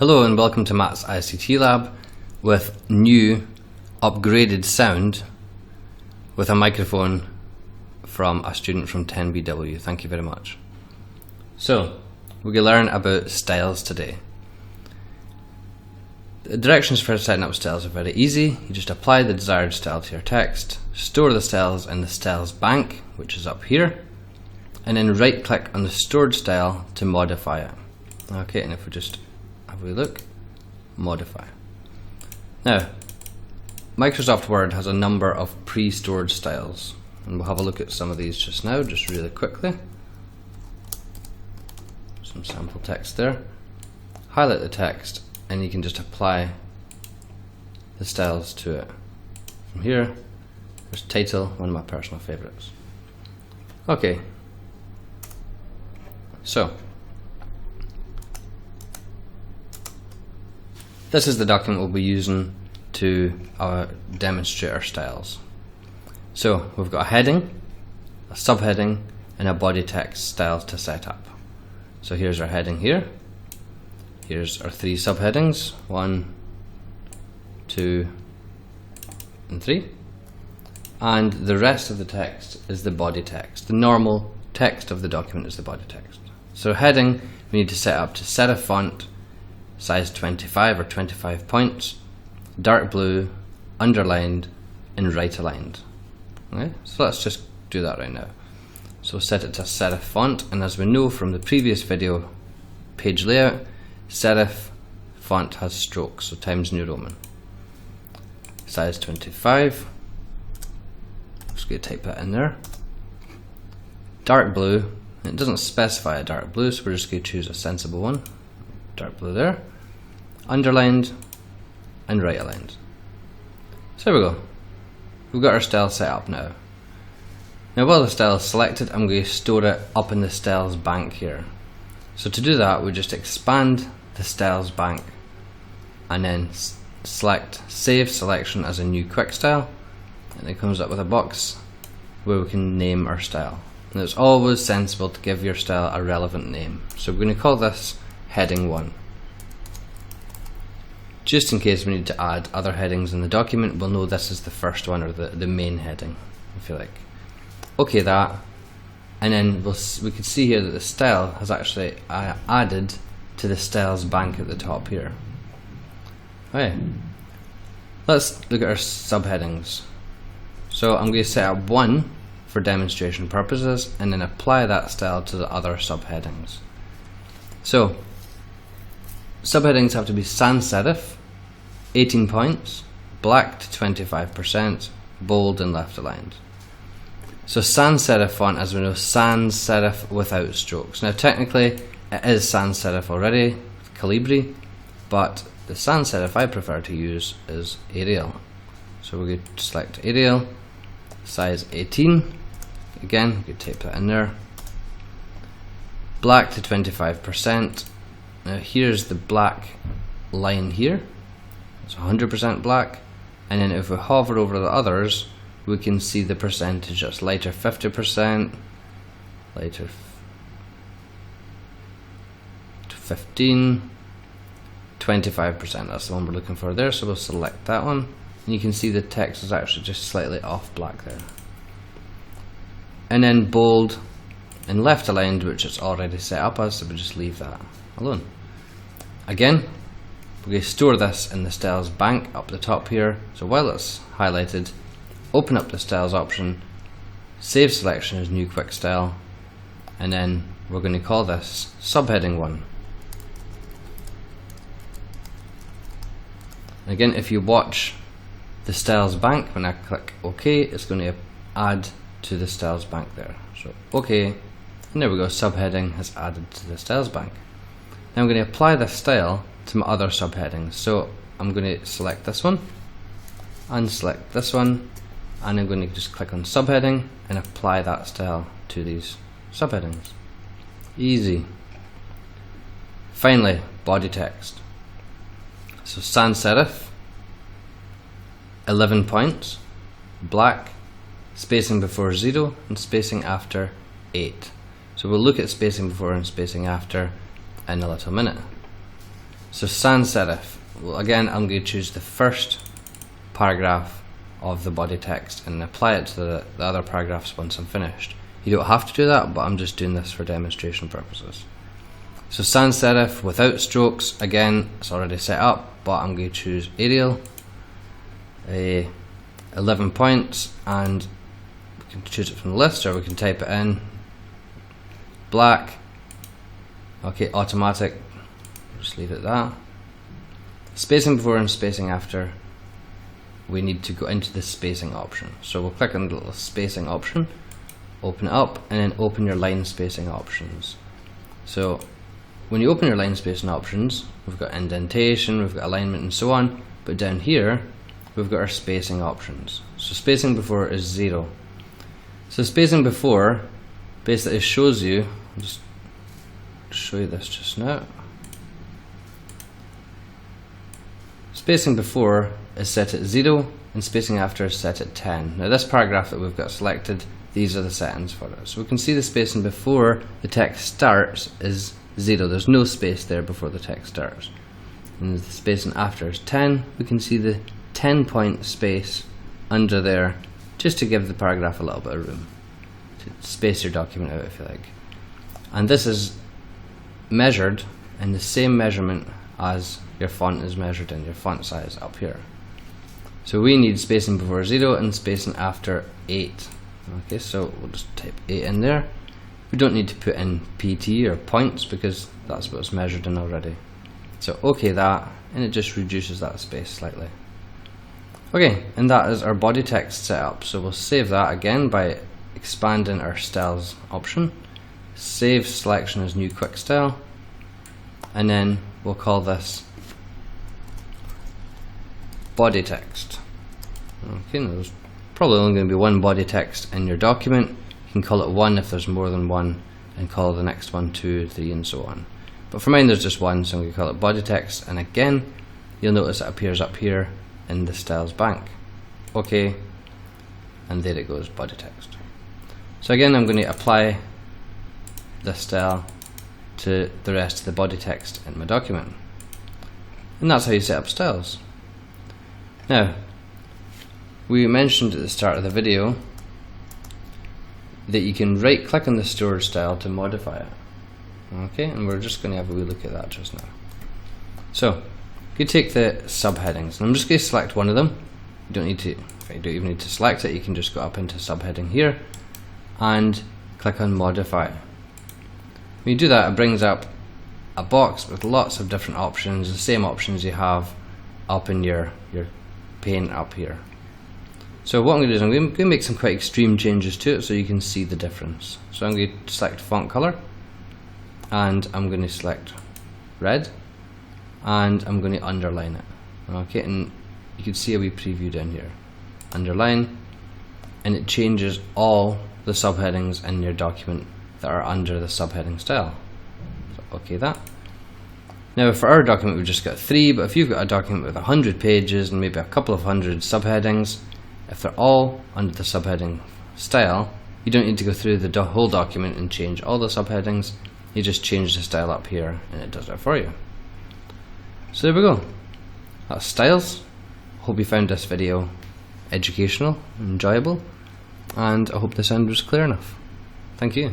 Hello and welcome to Matt's ICT Lab with new upgraded sound with a microphone from a student from 10BW. Thank you very much. So, we're going to learn about styles today. The directions for setting up styles are very easy. You just apply the desired style to your text, store the styles in the styles bank, which is up here, and then right click on the stored style to modify it. Okay, and if we just have a look, modify. Now, Microsoft Word has a number of pre-stored styles, and we'll have a look at some of these just now, just really quickly. Some sample text there. Highlight the text, and you can just apply the styles to it. From here, there's title, one of my personal favorites. Okay, so this is the document we'll be using to demonstrate our styles. So we've got a heading, a subheading, and a body text styles to set up. So here's our heading here. Here's our three subheadings, 1, 2, and 3. And the rest of the text is the body text. The normal text of the document is the body text. So heading, we need to set up to serif font, size 25 or 25 points, dark blue, underlined, and right aligned. Okay, so let's just do that right now. So set it to serif font, and as we know from the previous video page layout, serif font has strokes, so Times New Roman. Size 25. Just going to type that in there. Dark blue. It doesn't specify a dark blue, so we're just going to choose a sensible one. Dark blue there. Underlined and right aligned. So there we go. We've got our style set up now. Now while the style is selected, I'm going to store it up in the styles bank here. So to do that, we just expand the styles bank and then select save selection as a new quick style, and it comes up with a box where we can name our style. And it's always sensible to give your style a relevant name. So we're going to call this heading 1. Just in case we need to add other headings in the document, we'll know this is the first one, or the main heading, if you like. Okay, that, and then we can see here that the style has actually added to the styles bank at the top here. Okay, let's look at our subheadings. So I'm going to set up 1 for demonstration purposes, and then apply that style to the other subheadings. So subheadings have to be sans serif, 18 points, black to 25%, bold and left aligned. So sans serif font, as we know, sans serif without strokes. Now technically it is sans serif already, Calibri, but the sans serif I prefer to use is Arial. So we're going to select Arial, size 18, again, you could type that in there. Black to 25%. Now here's the black line here, it's 100% black, and then if we hover over the others, we can see the percentage. That's lighter 50%, lighter to 15, 25%, that's the one we're looking for there, so we'll select that one, and you can see the text is actually just slightly off black there. And then bold and left aligned, which it's already set up as, so we'll just leave that alone. Again, we're going to store this in the styles bank up the top here. So while it's highlighted, open up the styles option, save selection as new quick style, and then we're going to call this subheading 1. And again, if you watch the styles bank, when I click OK, it's going to add to the styles bank there. So OK, and there we go, subheading has added to the styles bank. Now I'm going to apply this style to my other subheadings. So I'm going to select this one, and select this one, and I'm going to just click on subheading and apply that style to these subheadings. Easy. Finally, body text. So sans serif, 11 points, black, spacing before 0 and spacing after 8. So we'll look at spacing before and spacing after in a little minute. So sans serif. Well, again, I'm going to choose the first paragraph of the body text and apply it to the other paragraphs once I'm finished. You don't have to do that, but I'm just doing this for demonstration purposes. So sans serif without strokes, again, it's already set up, but I'm going to choose Arial, 11 points, and we can choose it from the list or we can type it in. Black, okay, automatic, just leave it at that. Spacing before and spacing after, we need to go into the spacing option. So we'll click on the little spacing option, open it up, and then open your line spacing options. So when you open your line spacing options, we've got indentation, we've got alignment and so on, but down here we've got our spacing options. So spacing before is 0. So spacing before basically shows you, I'll just show you this just now. Spacing before is set at 0 and spacing after is set at 10. Now this paragraph that we've got selected, these are the settings for it. So we can see the spacing before the text starts is 0. There's no space there before the text starts. And the spacing after is 10. We can see the 10-point space under there just to give the paragraph a little bit of room to space your document out if you like. And this is measured in the same measurement as your font is measured in, your font size up here. So we need spacing before 0 and spacing after 8. Okay, so we'll just type 8 in there. We don't need to put in PT or points because that's what's measured in already. So OK that, and it just reduces that space slightly. Okay, and that is our body text set up. So we'll save that again by expanding our styles option. Save selection as new quick style, and then we'll call this body text. Okay, now there's probably only going to be one body text in your document. You can call it 1 if there's more than one, and call the next one 2, 3, and so on. But for mine there's just one, so I'm going to call it body text, and again you'll notice it appears up here in the styles bank. Okay, and there it goes, body text. So again I'm going to apply this style to the rest of the body text in my document. And that's how you set up styles. Now, we mentioned at the start of the video that you can right click on the stored style to modify it. Okay, and we're just going to have a wee look at that just now. So, you take the subheadings, and I'm just going to select one of them. You don't need to, you don't even need to select it, you can just go up into subheading here and click on modify. When you do that, it brings up a box with lots of different options, the same options you have up in your pane up here. So what I'm going to do is I'm going to make some quite extreme changes to it so you can see the difference. So I'm going to select font color, and I'm going to select red, and I'm going to underline it. Okay, and you can see a wee preview down here. Underline, and it changes all the subheadings in your document that are under the subheading style. So okay that. Now for our document we've just got 3, but if you've got a document with 100 pages and maybe a couple of hundred subheadings, if they're all under the subheading style, you don't need to go through the whole document and change all the subheadings. You just change the style up here and it does it for you. So there we go. That's styles. Hope you found this video educational, enjoyable, and I hope the sound was clear enough. Thank you.